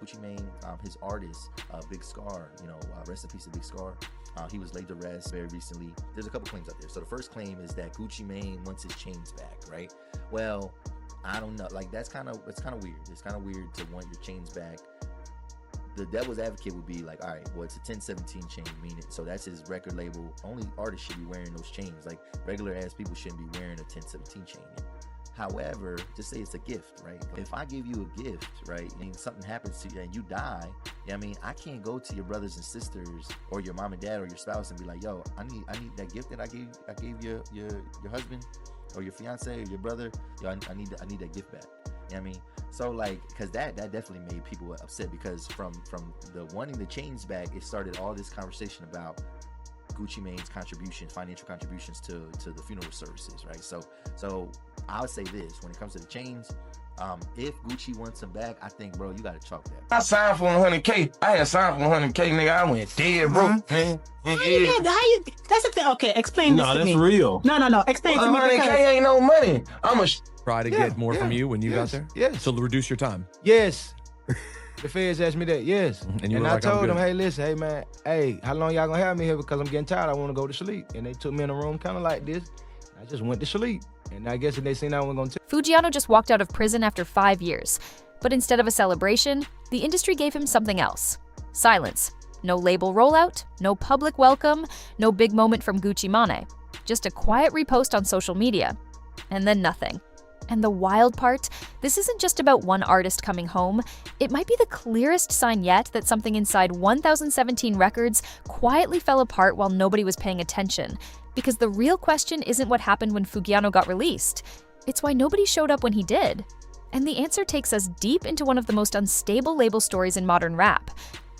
Gucci Mane, his artist, Big Scar, rest in peace to Big Scar. He was laid to rest very recently. There's a couple claims out there. So the first claim is that Gucci Mane wants his chains back, right? Well, I don't know. Like, it's kind of weird. It's kind of weird to want your chains back. The devil's advocate would be like, all right, well, it's a 1017 chain, meaning, so that's his record label. Only artists should be wearing those chains. Like, regular ass people shouldn't be wearing a 1017 chain. However, just say it's a gift, right? If I give you a gift, right, and something happens to you and you die, I can't go to your brothers and sisters or your mom and dad or your spouse and be like, yo, I need that gift that I gave your husband or your fiance or your brother. Yo, I need that gift back. You know what I mean? So, like, because that definitely made people upset, because from the wanting the chains back, it started all this conversation about Gucci Mane's financial contributions to the funeral services, right? So I would say this: when it comes to the chains, if Gucci wants them back, I think, bro, you gotta chalk that. I signed for 100K. I had signed for 100K, nigga. I went dead broke, man. That's the thing. Okay, explain this to me. No, that's real. No. Explain to me. 100K ain't no money. Try to get more from you when you got there? Yes. So reduce your time? Yes. The feds asked me that, yes. And I like, told them, hey, listen, hey, man, hey, how long y'all gonna have me here? Because I'm getting tired. I want to go to sleep. And they took me in a room kind of like this. I just went to sleep. And I guess they seen I wasn't gonna Foogiano just walked out of prison after 5 years. But instead of a celebration, the industry gave him something else. Silence. No label rollout, no public welcome, no big moment from Gucci Mane. Just a quiet repost on social media. And then nothing. And the wild part, this isn't just about one artist coming home. It might be the clearest sign yet that something inside 1017 Records quietly fell apart while nobody was paying attention. Because the real question isn't what happened when Foogiano got released. It's why nobody showed up when he did. And the answer takes us deep into one of the most unstable label stories in modern rap.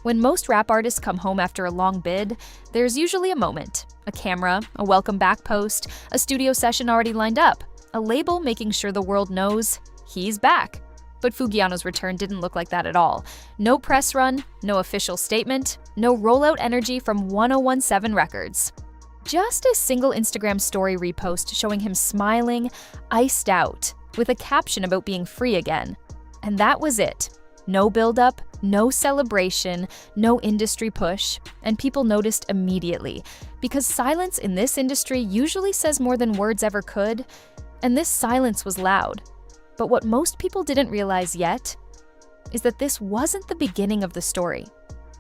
When most rap artists come home after a long bid, there's usually a moment. A camera, a welcome back post, a studio session already lined up. A label making sure the world knows he's back. But Foogiano's return didn't look like that at all. No press run, no official statement, no rollout energy from 1017 Records. Just a single Instagram story repost showing him smiling, iced out, with a caption about being free again. And that was it. No build-up, no celebration, no industry push, and people noticed immediately. Because silence in this industry usually says more than words ever could. And this silence was loud. But what most people didn't realize yet is that this wasn't the beginning of the story.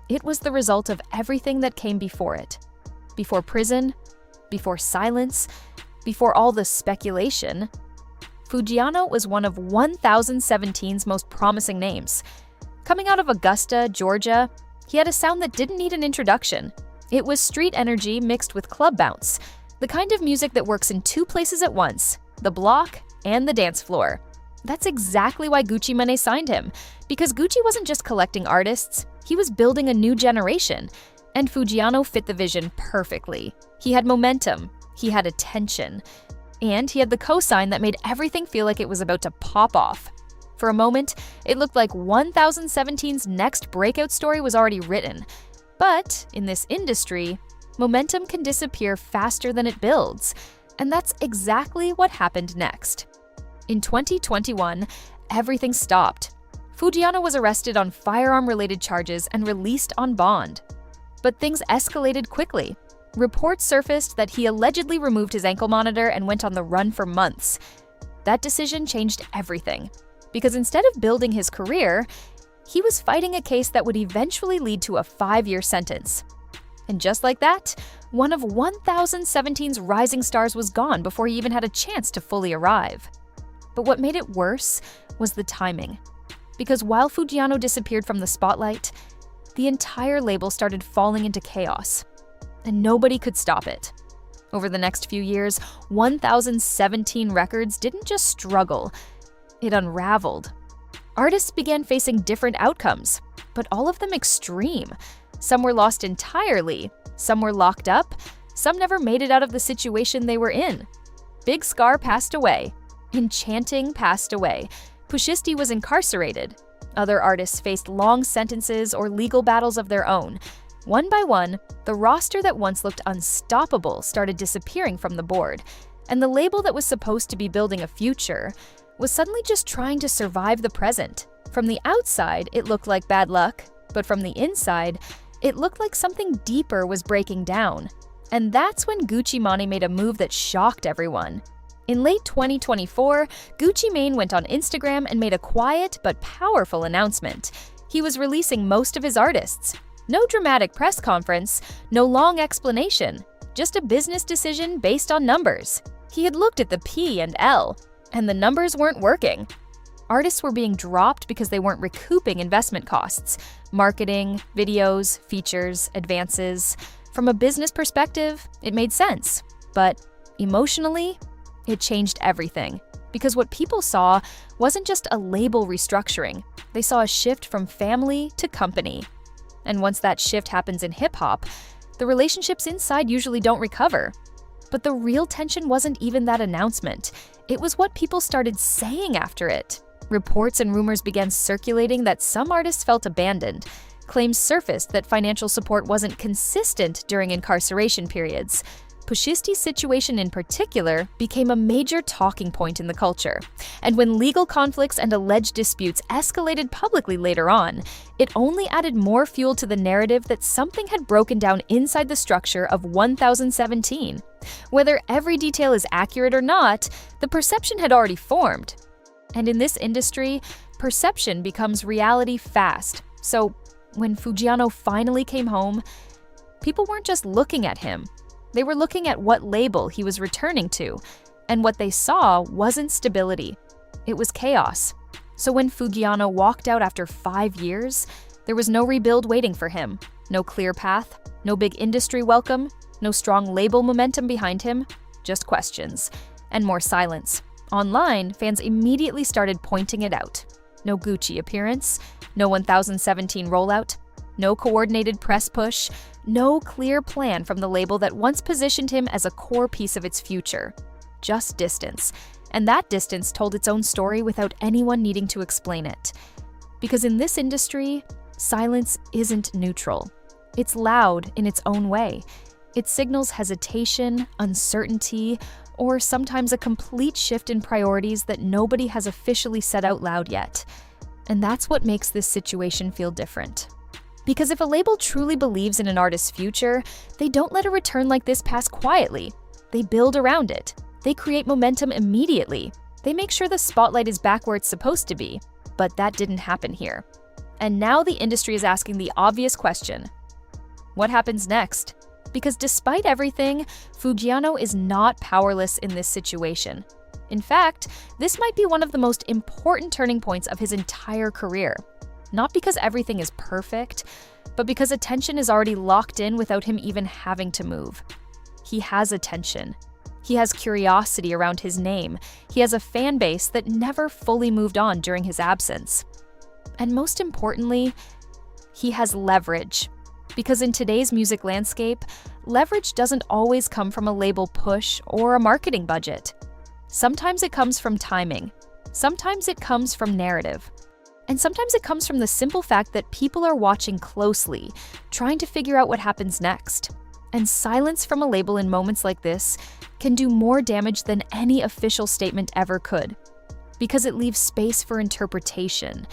It was the result of everything that came before it. Before prison, before silence, before all the speculation. Foogiano was one of 1017's most promising names. Coming out of Augusta, Georgia, he had a sound that didn't need an introduction. It was street energy mixed with club bounce, the kind of music that works in two places at once: the block and the dance floor. That's exactly why Gucci Mane signed him, because Gucci wasn't just collecting artists, he was building a new generation. And Foogiano fit the vision perfectly. He had momentum, he had attention, and he had the cosign that made everything feel like it was about to pop off. For a moment, it looked like 1017's next breakout story was already written. But in this industry, momentum can disappear faster than it builds. And that's exactly what happened next. In 2021, everything stopped. Foogiano was arrested on firearm-related charges and released on bond. But things escalated quickly. Reports surfaced that he allegedly removed his ankle monitor and went on the run for months. That decision changed everything. Because instead of building his career, he was fighting a case that would eventually lead to a 5-year sentence. And just like that, one of 1017's rising stars was gone before he even had a chance to fully arrive. But what made it worse was the timing. Because while Foogiano disappeared from the spotlight, the entire label started falling into chaos. And nobody could stop it. Over the next few years, 1017 Records didn't just struggle, it unraveled. Artists began facing different outcomes, but all of them extreme. Some were lost entirely, some were locked up, some never made it out of the situation they were in. Big Scar passed away. Enchanting passed away. Pushisti was incarcerated. Other artists faced long sentences or legal battles of their own. One by one, the roster that once looked unstoppable started disappearing from the board, and the label that was supposed to be building a future was suddenly just trying to survive the present. From the outside, it looked like bad luck, but from the inside, it looked like something deeper was breaking down. And that's when Gucci Mane made a move that shocked everyone. In late 2024, Gucci Mane went on Instagram and made a quiet but powerful announcement. He was releasing most of his artists. No dramatic press conference, no long explanation, just a business decision based on numbers. He had looked at the P and L, and the numbers weren't working. Artists were being dropped because they weren't recouping investment costs, marketing, videos, features, advances. From a business perspective, it made sense. But emotionally, it changed everything. Because what people saw wasn't just a label restructuring. They saw a shift from family to company. And once that shift happens in hip-hop, the relationships inside usually don't recover. But the real tension wasn't even that announcement. It was what people started saying after it. Reports and rumors began circulating that some artists felt abandoned. Claims surfaced that financial support wasn't consistent during incarceration periods. Pushisti's situation in particular became a major talking point in the culture. And when legal conflicts and alleged disputes escalated publicly later on, it only added more fuel to the narrative that something had broken down inside the structure of 1017. Whether every detail is accurate or not, the perception had already formed. And in this industry, perception becomes reality fast. So when Foogiano finally came home, people weren't just looking at him. They were looking at what label he was returning to, and what they saw wasn't stability. It was chaos. So when Foogiano walked out after 5 years, there was no rebuild waiting for him, no clear path, no big industry welcome, no strong label momentum behind him, just questions, and more silence. Online, fans immediately started pointing it out. No Gucci appearance, no 1017 rollout, no coordinated press push, no clear plan from the label that once positioned him as a core piece of its future. Just distance. And that distance told its own story without anyone needing to explain it. Because in this industry, silence isn't neutral. It's loud in its own way. It signals hesitation, uncertainty, or sometimes a complete shift in priorities that nobody has officially said out loud yet. And that's what makes this situation feel different. Because if a label truly believes in an artist's future, they don't let a return like this pass quietly. They build around it. They create momentum immediately. They make sure the spotlight is back where it's supposed to be. But that didn't happen here. And now the industry is asking the obvious question: what happens next? Because despite everything, Foogiano is not powerless in this situation. In fact, this might be one of the most important turning points of his entire career. Not because everything is perfect, but because attention is already locked in without him even having to move. He has attention. He has curiosity around his name. He has a fan base that never fully moved on during his absence. And most importantly, he has leverage. Because in today's music landscape, leverage doesn't always come from a label push or a marketing budget. Sometimes it comes from timing. Sometimes it comes from narrative. And sometimes it comes from the simple fact that people are watching closely, trying to figure out what happens next. And silence from a label in moments like this can do more damage than any official statement ever could, because it leaves space for interpretation.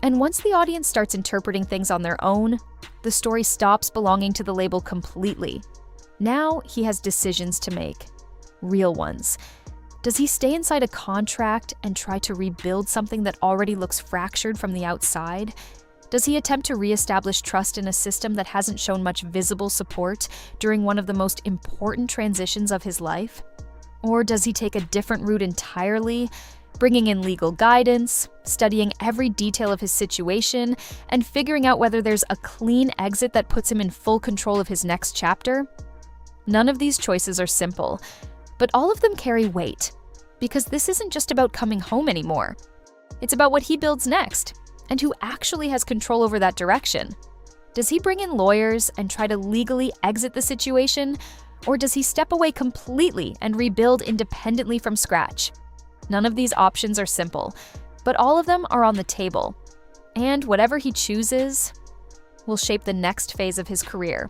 And once the audience starts interpreting things on their own, the story stops belonging to the label completely. Now he has decisions to make, real ones. Does he stay inside a contract and try to rebuild something that already looks fractured from the outside? Does he attempt to reestablish trust in a system that hasn't shown much visible support during one of the most important transitions of his life? Or does he take a different route entirely, bringing in legal guidance, studying every detail of his situation, and figuring out whether there's a clean exit that puts him in full control of his next chapter? None of these choices are simple, but all of them carry weight, because this isn't just about coming home anymore. It's about what he builds next, and who actually has control over that direction. Does he bring in lawyers and try to legally exit the situation, or does he step away completely and rebuild independently from scratch? None of these options are simple, but all of them are on the table. And whatever he chooses will shape the next phase of his career.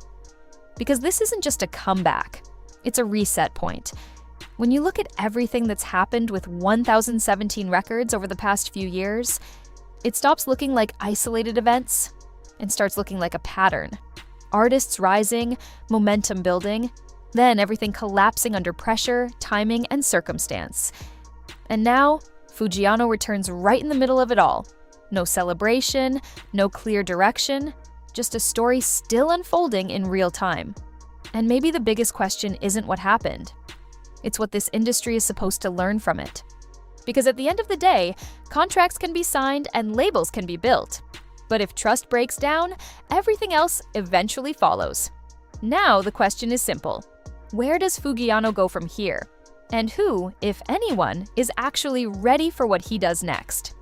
Because this isn't just a comeback, it's a reset point. When you look at everything that's happened with 1017 Records over the past few years, It stops looking like isolated events and starts looking like a pattern. Artists rising, momentum building, then everything collapsing under pressure, timing, and circumstance. And now, Foogiano returns right in the middle of it all. No celebration, no clear direction, just a story still unfolding in real time. And maybe the biggest question isn't what happened. It's what this industry is supposed to learn from it. Because at the end of the day, contracts can be signed and labels can be built. But if trust breaks down, everything else eventually follows. Now the question is simple. Where does Foogiano go from here? And who, if anyone, is actually ready for what he does next?